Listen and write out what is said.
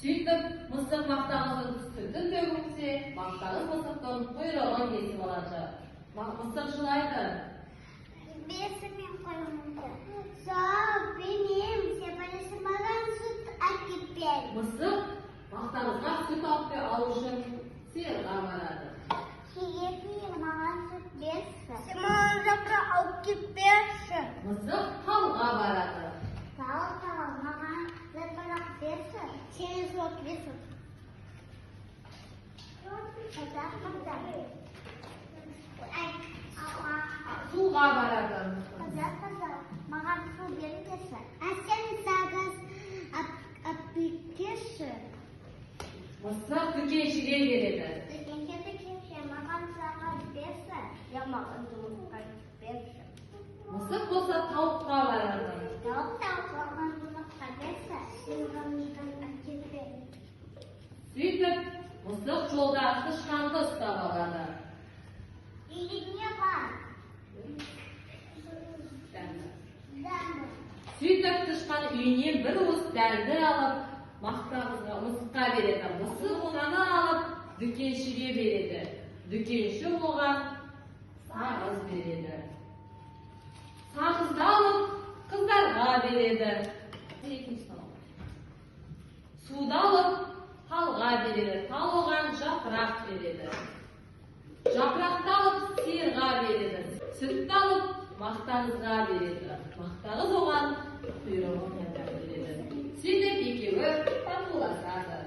Сөйтіп, мысық мақтағыздың сүтін төгілсе, мақтағыз мысықтың құйрығын кесіп алады. Мысық жылайды. Бесімен қойымды. Сол, benim sepelesi маған süt әкеп бер. Мысық мақтағызға сүт алу үшін сиырға барады. Сиыр маған süt берші. Сиырға алып берші. Мысық талға барады. Тал, маған запырақ берші. Сені сот берші. Суға барады. Маған су беріңізші. Сен сағыз аппекеші. Мысық дүкеншіге келеді. Дүкенші, маған сағыз берші. Маған жұмысқа берші. Мысық болса тауыққа барады. Маған жұмысқа берші. Сен әкеп бер. Сөйтіп, мысық жолда тышқанды ұстап алады. Үйіне бар. Сөйтіп, тышқан үйінен бір уыс дәнді алып, мақтағызға мысыққа береді. Мысық оны алып, дүкеншіге береді. Дүкенші оған сағыз береді. Сағызды алып, қыздарға береді. Суды алып, талға береді. Тал оған жапырақ береді. Жапырақты алып, сиырға береді. Сүтті алып, мақтағызға береді. Мақтағыз оған құйрығын береді. Сөйтіп екеуі татуласады.